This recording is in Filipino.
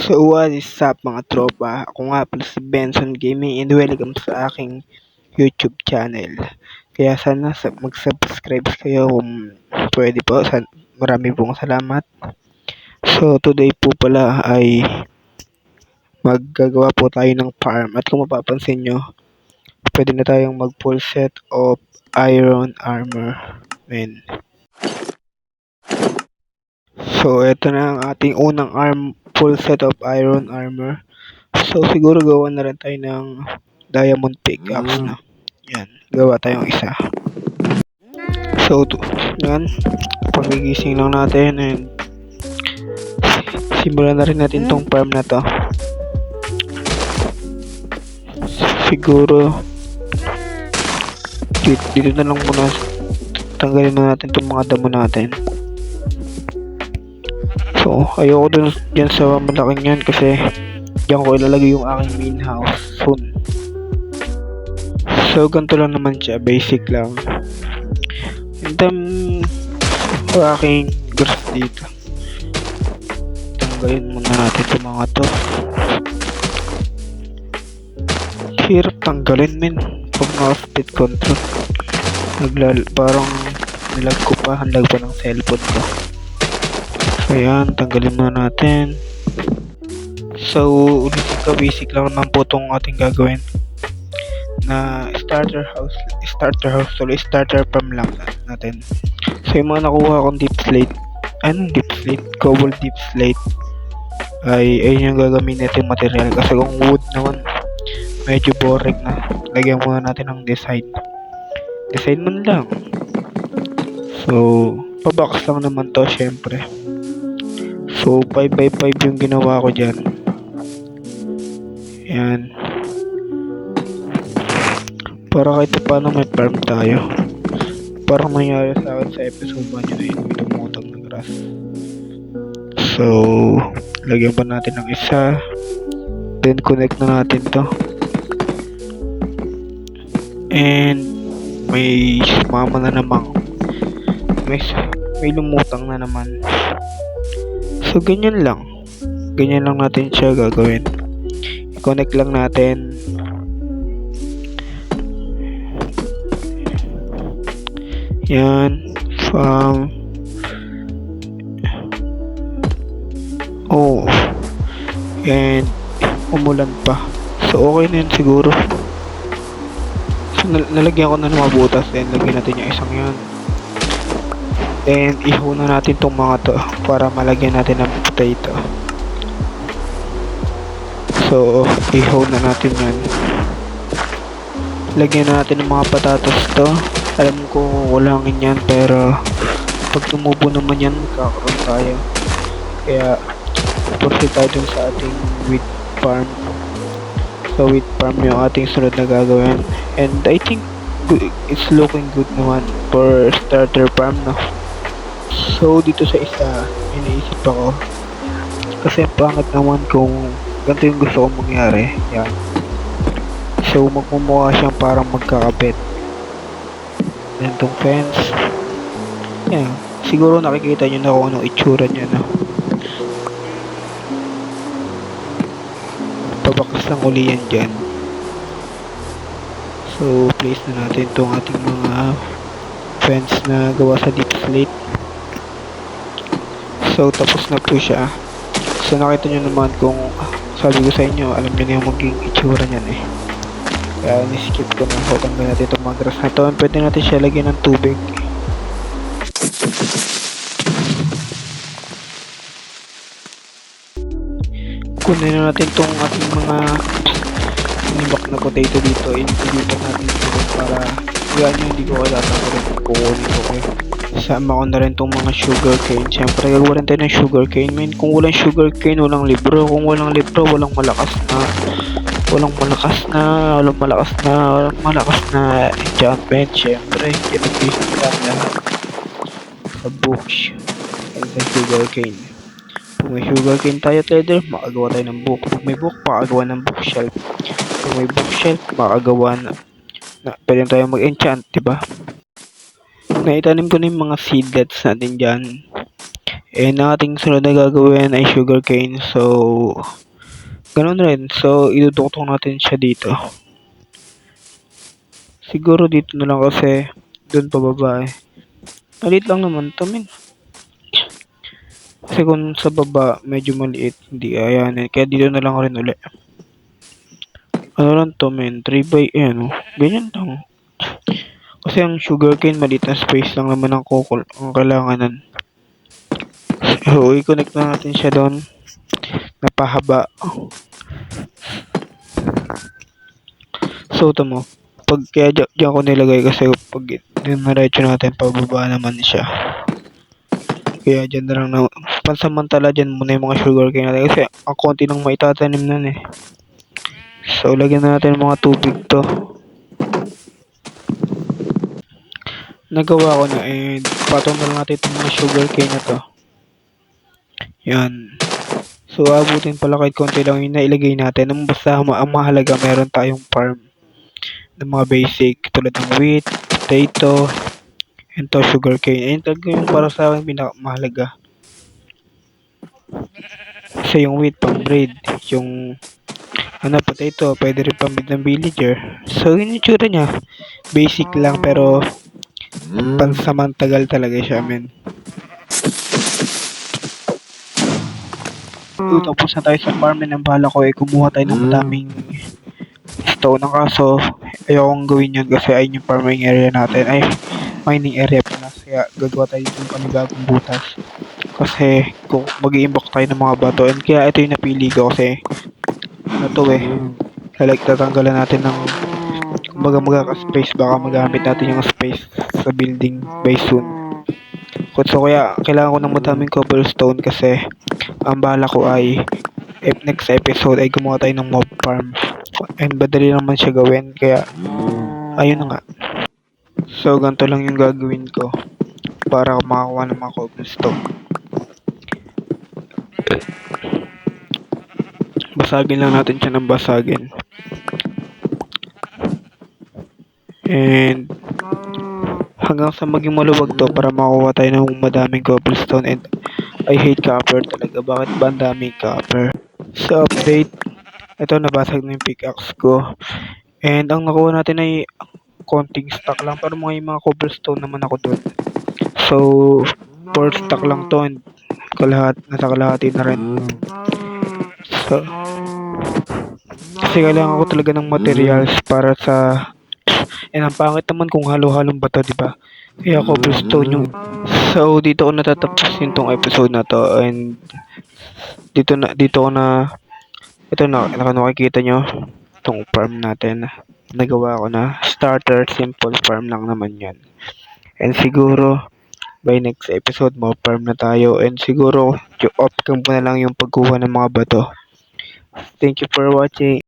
So what is up mga tropa? Ako nga pala si Benson Gaming and welcome sa aking YouTube channel. Kaya sana mag-subscribe kayo kung pwede po. Marami pong salamat. So today po pala ay maggagawa po tayo ng farm. At kung mapapansin nyo, pwede na tayong mag full set of iron armor. So ito na ang ating unang full set of iron armor. So siguro gawa na rin tayo ng diamond pickaxe na. Yan, gawa tayong isa. So yan, pagigising lang natin and simulan na rin natin tong farm na to. Siguro dito na lang muna, tanggalin na natin tong mga damo natin. So ayoko dyan sa malaking yan kasi diyan ko ilalagay yung aking main house soon. So ganito lang naman siya, basic lang. And then aking grass dito, tanggalin muna natin itong mga to. Hirap tanggalin men pag naka-speed control. Parang nilag ko pa, handag pa ng cellphone ko. So yan, tanggalin muna natin. So ulitin ko, basic lang naman po itong ating gagawin na starter farm lang natin. So yung mga nakuha kong cobble deep slate ay ayun yung gagamitin natin material, kasi kung wood naman medyo boring na. Lagyan muna natin ng design man lang. So pabox lang naman to syempre. So 5x5 yung ginawa ko dyan. Yan, para kahit paano may farm tayo. Parang nangyari sa akin sa episode 1 yun, ay may tumutang na grass. So lagyan pa natin ng isa, then connect na natin to. And may sumama na naman, may lumutang na naman. So ganyan lang natin siya gagawin. I-connect lang natin. Yan, and umulan pa. So okay na yun siguro. So nalagyan ko na ng mga butas, then lagyan natin yung isang yan. Then ihaw na natin tong mga to para malagyan natin ng potato. So ihaw na natin yan. Lagyan na natin ng mga patatas to. Alam ko kulangin yan, pero pag tumubo naman yan magkakaroon tayo. Kaya proceed tayo dun sa ating wheat farm. So wheat farm yung ating sunod na gagawin. And I think it's looking good naman for starter farm, no? So dito sa isa, iniisip ako, kasi pangit naman kung ganito yung gusto kong mangyari. Yan. So magmumukha siyang parang magkakabit. Then tong fence, yan, siguro nakikita nyo na kung anong itsura niya, no? Pabakas lang uli yan dyan. So place na natin tong ating mga fence na gawa sa deep slate. So tapos na po siya. So nakita nyo naman kung sabi ko sa inyo, alam nyo na yung maging itsura niyan eh. Kaya ni-skip ko na. So tanggal natin itong mga grass na ito. Pwede natin siya lagyan ng tubig. Kunin na natin itong ating mga inibak na potato dito. Ilipat natin ito para yan yung hindi ko kailangan kukunin ko. Sama ko na rin itong mga sugar cane. Siyempre gagawa rin tayo ng sugar cane. Kung walang sugar cane, walang libro. Kung walang libro, walang malakas na enchantment. Siyempre kinag-visit lang lahat sa books ay sa sugar cane. Kung may sugar cane tayo, trader, makagawa tayo ng book. Kung may book, makagawa ng bookshelf. Kung may bookshelf, makagawa na pwede tayo mag-enchant, diba? Naitanim ko na yung mga seedlets natin dyan. And ang ating sunod na gagawin ay sugarcane. So, ganun rin. So, iduduktok natin siya dito. Siguro dito na lang kasi dun pababa eh. Maliit lang naman to, men. Kasi kung sa baba, medyo maliit. Hindi ayanin. Kaya dito na lang rin ulit. Ano lang to, men? 3 by, ayan oh. Ganyan lang. Kasi ang sugarcane, maliit na space lang naman ang kailangan nun. So, i-connect na natin siya doon. Napahaba. So, ito mo. Pag kaya dyan ko nilagay kasi pag dinaretso natin, pababa naman siya. Kaya dyan na lang na, pansamantala dyan muna yung mga sugarcane natin kasi ang konti nang maitatanim nun eh. So, lagyan na natin mga tubig to. Nagawa ko na and patong na lang natin itong mga sugarcane na to. Yan. So, abutin pala kahit konti lang yung nailagay natin. Basta ang mahalaga meron tayong farm ng mga basic tulad ng wheat, potato, and to sugarcane. Ayun talaga yung para sa akin pinakamahalaga. Kasi yung wheat pang bread, yung potato, pwede rin pang ng villager. So, yun yung tsura niya. Basic lang pero pansamantagal talaga siya, men. Tapos na tayo sa farm and ang bala ko ay kumuha tayo ng madaming stone. Ang kaso, ayokong gawin yun kasi ayun yung farming area natin. Ay, mining area pala. Kaya gagawa tayo dito ng panibagong butas. Kasi kung mag-i-imbok tayo ng mga bato. And kaya ito yung napili ko kasi ano to eh. Like tatanggalan natin ng kumbaga magkaka-space. Baka magamit natin yung space sa building by soon. So kaya kailangan ko ng madaming cobblestone kasi ang bala ko ay next episode ay gumawa tayo ng mob farm. And madali naman siya gawin kaya ayun na nga. So ganito lang yung gagawin ko para makakuha ng mga cobblestone. Basagin lang natin siya ng basagin. And hanggang sa maging maluwag to para makuha tayo ng madaming cobblestone. And I hate copper talaga. Bakit ba ang daming copper? Sa update, ito nabasag na yung pickaxe ko. And ang nakuha natin ay konting stock lang. Pero mga cobblestone naman ako doon. So, 4 stock lang to. And nasa kalahati na rin. So, kasi kailangan ko talaga ng materials para sa and ang pangit naman kung halo-halong bato, di ba? Kaya cobblestone yung so dito ko natatapos yung tong episode na to and dito ko na ito na nakikita nyo tong farm natin. Nagawa ko na starter simple farm lang naman yan. And siguro by next episode mo farm na tayo and siguro off cam ko na lang yung pagkuha ng mga bato. Thank you for watching.